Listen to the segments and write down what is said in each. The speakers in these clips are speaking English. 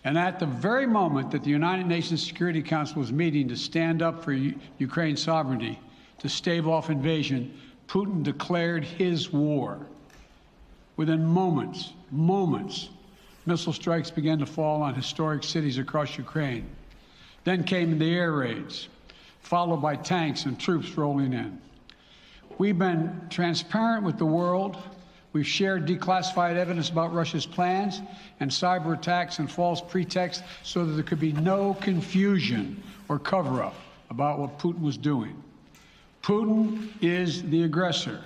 And at the very moment that the United Nations Security Council was meeting to stand up for Ukraine's sovereignty, to stave off invasion, Putin declared his war. Within moments, missile strikes began to fall on historic cities across Ukraine. Then came the air raids, followed by tanks and troops rolling in. We've been transparent with the world. We've shared declassified evidence about Russia's plans and cyber attacks and false pretexts so that there could be no confusion or cover-up about what Putin was doing. Putin is the aggressor.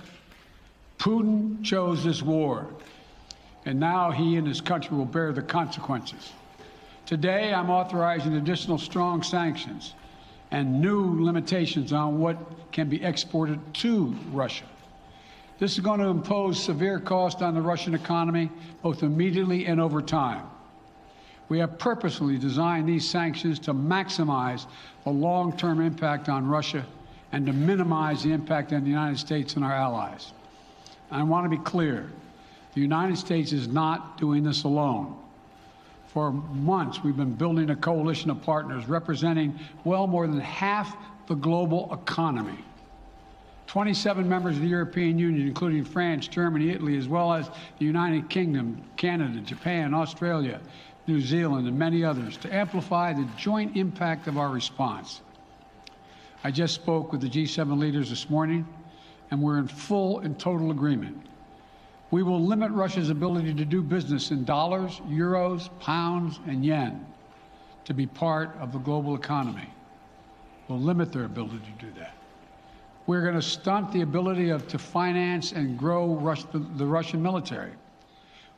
Putin chose this war, and now he and his country will bear the consequences. Today, I'm authorizing additional strong sanctions and new limitations on what can be exported to Russia. This is going to impose severe cost on the Russian economy, both immediately and over time. We have purposely designed these sanctions to maximize the long-term impact on Russia and to minimize the impact on the United States and our allies. I want to be clear, the United States is not doing this alone. For months, we've been building a coalition of partners representing well more than half the global economy. 27 members of the European Union, including France, Germany, Italy, as well as the United Kingdom, Canada, Japan, Australia, New Zealand, and many others, to amplify the joint impact of our response. I just spoke with the G7 leaders this morning, and we're in full and total agreement. We will limit Russia's ability to do business in dollars, euros, pounds, and yen to be part of the global economy. We'll limit their ability to do that. We're going to stunt the ability to finance and grow the Russian military.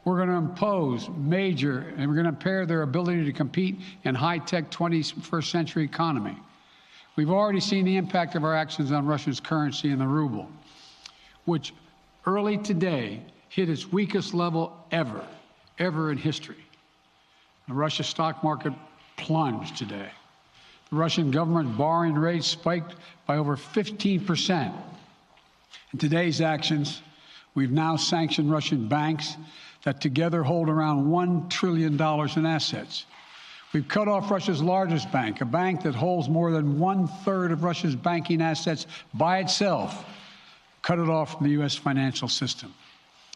We're going to impose major, and we're going to impair their ability to compete in high-tech 21st century economy. We've already seen the impact of our actions on Russia's currency and the ruble, which early today hit its weakest level ever in history. The Russia stock market plunged today. The Russian government borrowing rate spiked by over 15%. In today's actions, we've now sanctioned Russian banks that together hold around $1 trillion in assets. We've cut off Russia's largest bank, a bank that holds more than 1/3 of Russia's banking assets by itself, cut it off from the U.S. financial system.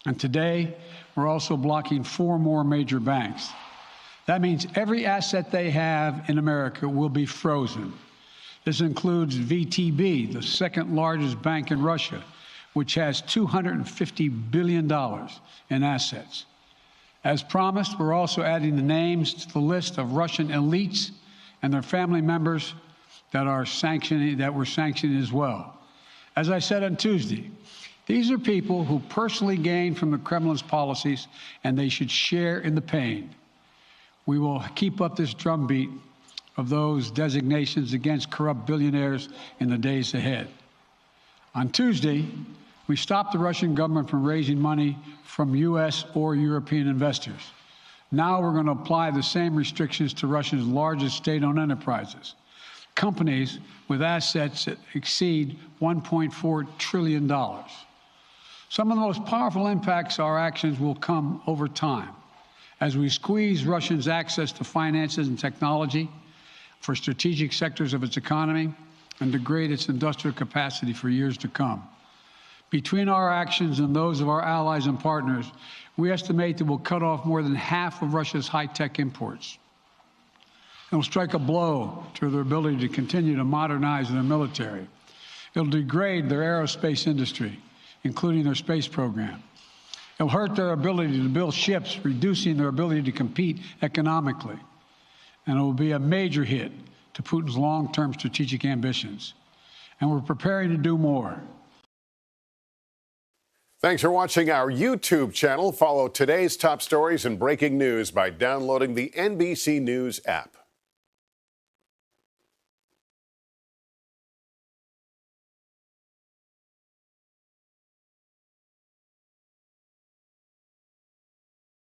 And today, we're also blocking 4 more major banks. That means every asset they have in America will be frozen. This includes VTB, the second largest bank in Russia, which has $250 billion in assets. As promised, we're also adding the names to the list of Russian elites and their family members that we're sanctioning as well. As I said on Tuesday, these are people who personally gain from the Kremlin's policies, and they should share in the pain. We will keep up this drumbeat of those designations against corrupt billionaires in the days ahead. On Tuesday, we stopped the Russian government from raising money from U.S. or European investors. Now we're going to apply the same restrictions to Russia's largest state-owned enterprises, companies with assets that exceed $1.4 trillion. Some of the most powerful impacts of our actions will come over time as we squeeze Russia's access to finances and technology for strategic sectors of its economy and degrade its industrial capacity for years to come. Between our actions and those of our allies and partners, we estimate that we'll cut off more than half of Russia's high-tech imports. It will strike a blow to their ability to continue to modernize their military. It'll degrade their aerospace industry, including their space program. It'll hurt their ability to build ships, reducing their ability to compete economically. And it will be a major hit to Putin's long-term strategic ambitions. And we're preparing to do more. Thanks for watching our YouTube channel. Follow today's top stories and breaking news by downloading the NBC News app.